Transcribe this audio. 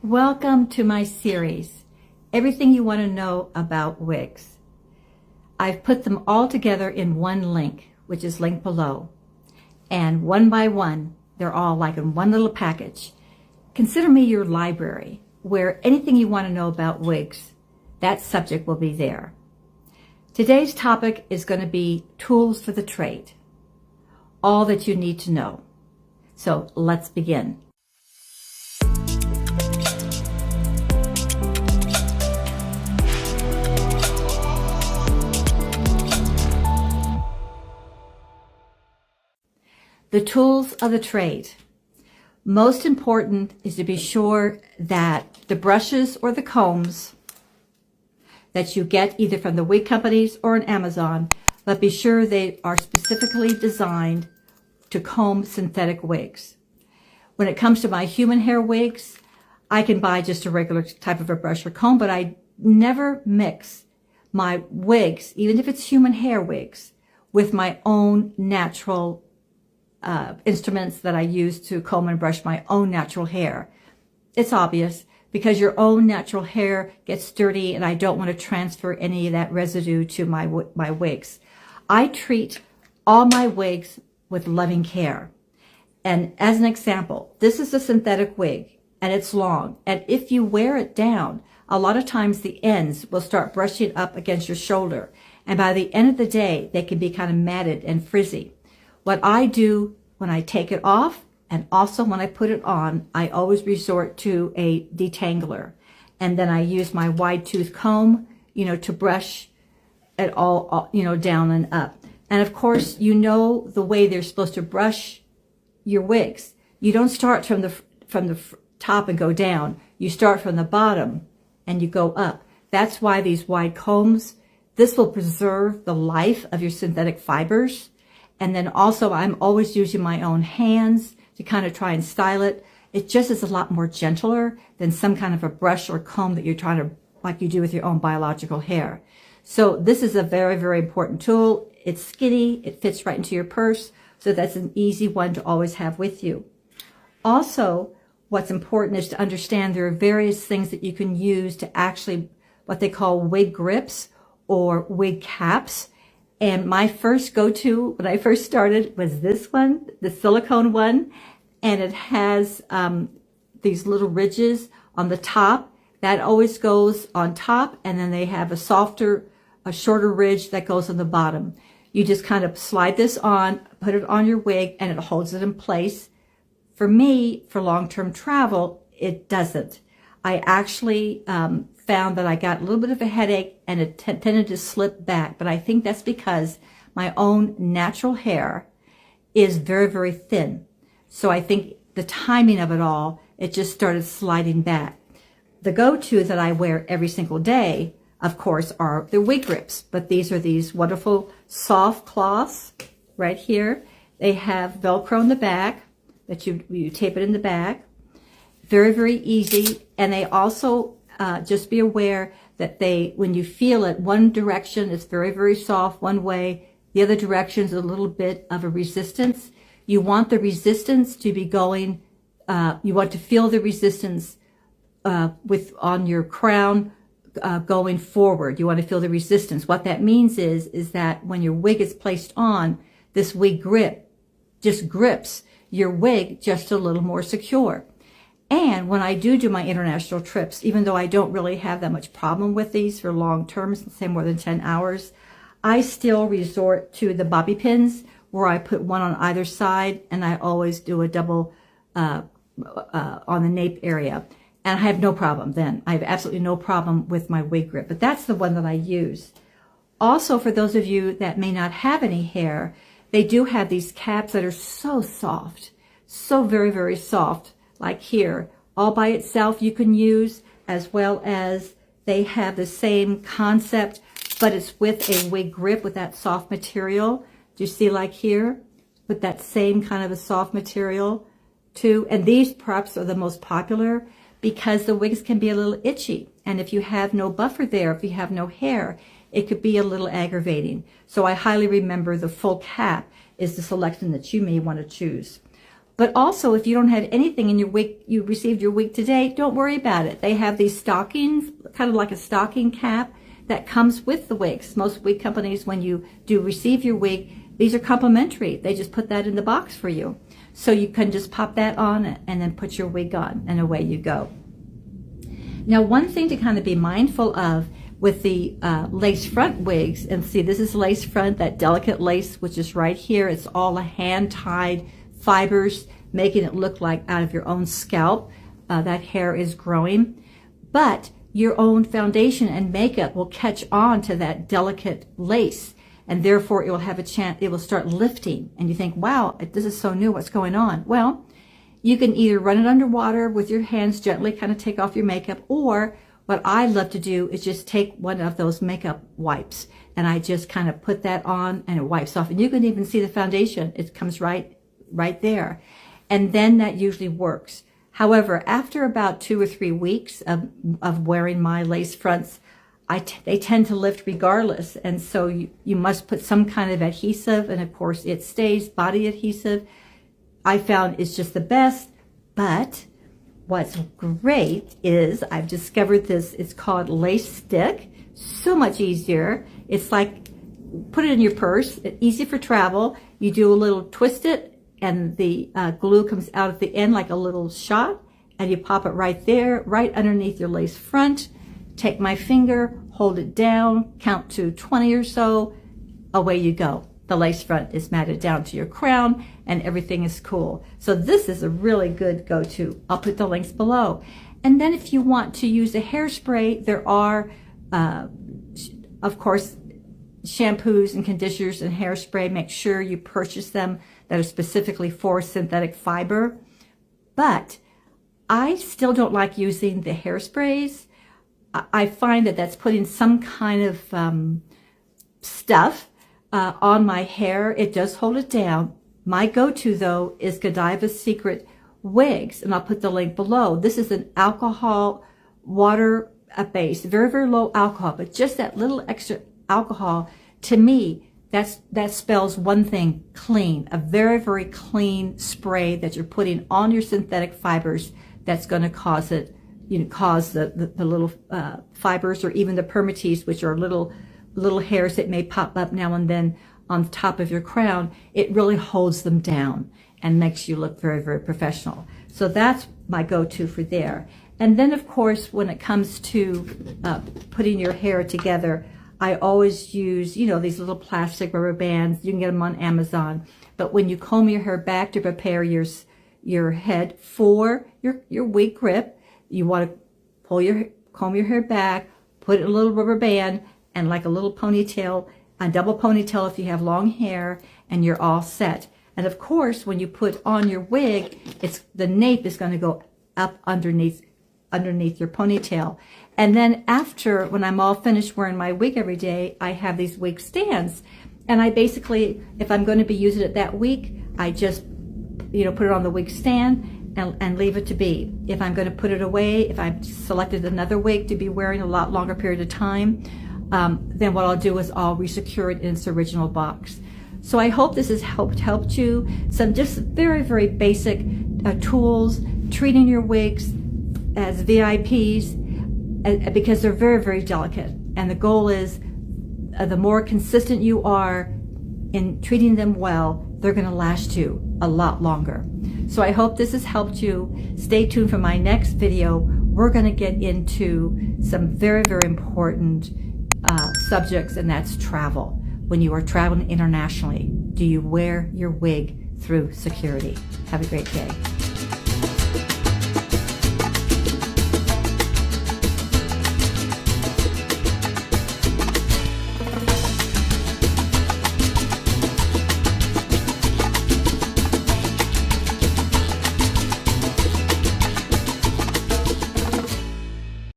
Welcome to my series, Everything You Want to Know About Wigs. I've put them all together in one link, which is linked below. And one by one, they're all like in one little package. Consider me your library, where anything you want to know about wigs, that subject will be there. Today's topic is going to be tools for the trade. All that you need to know. So let's begin. The tools of the trade. Most important is to be sure that the brushes or the combs that you get either from the wig companies or on Amazon, but be sure they are specifically designed to comb synthetic wigs. When it comes to my human hair wigs, I can buy just a regular type of a brush or comb, but I never mix my wigs, even if it's human hair wigs, with my own natural instruments that I use to comb and brush my own natural hair. It's obvious because your own natural hair gets dirty and I don't want to transfer any of that residue to my wigs. I treat all my wigs with loving care. And as an example, this is a synthetic wig and it's long. And if you wear it down, a lot of times the ends will start brushing up against your shoulder. And by the end of the day, they can be kind of matted and frizzy. What I do when I take it off and also when I put it on, I always resort to a detangler. And then I use my wide tooth comb, to brush it all, down and up. And of course, the way they're supposed to brush your wigs. You don't start from the top and go down. You start from the bottom and you go up. That's why these wide combs, this will preserve the life of your synthetic fibers. And then also I'm always using my own hands to kind of try and style it. It just is a lot more gentler than some kind of a brush or comb that you're trying to, like you do with your own biological hair. So this is a very, very important tool. It's skinny. It fits right into your purse. So that's an easy one to always have with you. Also, what's important is to understand there are various things that you can use to actually what they call wig grips or wig caps. And my first go-to when I first started was this one, the silicone one. And it has these little ridges on the top. That always goes on top. And then they have a shorter ridge that goes on the bottom. You just kind of slide this on, put it on your wig, and it holds it in place. For me, for long-term travel, it doesn't. I actually found that I got a little bit of a headache and it tended to slip back. But I think that's because my own natural hair is very, very thin. So I think the timing of it all, it just started sliding back. The go-tos that I wear every single day, of course, are the Wig Grips. But these are these wonderful soft cloths right here. They have Velcro in the back that you tape it in the back. Very, very easy. And they also just be aware that when you feel it, one direction is very, very soft one way. The other direction is a little bit of a resistance. You want the resistance to be going, you want to feel the resistance on your crown going forward. You want to feel the resistance. What that means is that when your wig is placed on, this wig grip just grips your wig just a little more secure. And when I do my international trips, even though I don't really have that much problem with these for long terms, say more than 10 hours, I still resort to the bobby pins where I put one on either side and I always do a double on the nape area. And I have no problem then. I have absolutely no problem with my wig grip, but that's the one that I use. Also, for those of you that may not have any hair, they do have these caps that are so soft, so very, very soft. Like here, all by itself you can use, as well as they have the same concept, but it's with a wig grip with that soft material. Do you see like here? With that same kind of a soft material too. And these perhaps are the most popular because the wigs can be a little itchy. And if you have no buffer there, if you have no hair, it could be a little aggravating. So I highly remember the full cap is the selection that you may want to choose. But also, if you don't have anything in your wig, you received your wig today, don't worry about it. They have these stockings, kind of like a stocking cap that comes with the wigs. Most wig companies, when you do receive your wig, these are complimentary. They just put that in the box for you. So you can just pop that on and then put your wig on, and away you go. Now, one thing to kind of be mindful of with the lace front wigs, and see, this is lace front, that delicate lace, which is right here. It's all a hand-tied fibers, making it look like out of your own scalp. That hair is growing. But your own foundation and makeup will catch on to that delicate lace, and therefore it will have a chance, it will start lifting. And you think, wow, this is so new, what's going on? Well, you can either run it underwater with your hands, gently kind of take off your makeup, or what I love to do is just take one of those makeup wipes and I just kind of put that on and it wipes off. And you can even see the foundation. It comes right there. And then that usually works. However, after about 2 or 3 weeks of wearing my lace fronts, they tend to lift regardless. And so you must put some kind of adhesive, and of course it stays. Body adhesive, I found, is just the best. But what's great is I've discovered this, it's called lace stick. So much easier. It's like, put it in your purse, easy for travel. You do a little twist it, and the glue comes out at the end like a little shot, and you pop it right there, right underneath your lace front. Take my finger, hold it down, count to 20 or so, away you go. The lace front is matted down to your crown, and everything is cool. So this is a really good go-to. I'll put the links below. And then if you want to use a hairspray, there are, of course, shampoos and conditioners and hairspray. Make sure you purchase them that are specifically for synthetic fiber. But I still don't like using the hairsprays. I find that that's putting some kind of stuff on my hair. It does hold it down. My go-to, though, is Godiva's Secret Wigs, and I'll put the link below. This is an alcohol water base, very, very low alcohol, but just that little extra alcohol, to me, that spells one thing: clean. A very, very clean spray that you're putting on your synthetic fibers that's going to cause it, cause the little fibers, or even the permatease, which are little hairs that may pop up now and then on top of your crown. It really holds them down and makes you look very, very professional. So that's my go-to for there. And then, of course, when it comes to putting your hair together, I always use, these little plastic rubber bands. You can get them on Amazon. But when you comb your hair back to prepare your head for your wig grip, you want to comb your hair back, put a little rubber band, and like a little ponytail, a double ponytail if you have long hair, and you're all set. And of course, when you put on your wig, the nape is going to go up underneath your ponytail. And then after, when I'm all finished wearing my wig every day, I have these wig stands. And I basically, if I'm going to be using it that week, I just, put it on the wig stand and leave it to be. If I'm going to put it away, if I've selected another wig to be wearing a lot longer period of time, then what I'll do is I'll resecure it in its original box. So I hope this has helped you. Some just very, very basic tools, treating your wigs as VIPs, because they're very, very delicate. And the goal is, the more consistent you are in treating them well, they're going to last you a lot longer. So I hope this has helped you. Stay tuned for my next video. We're going to get into some very, very important subjects, and that's travel. When you are traveling internationally, do you wear your wig through security? Have a great day.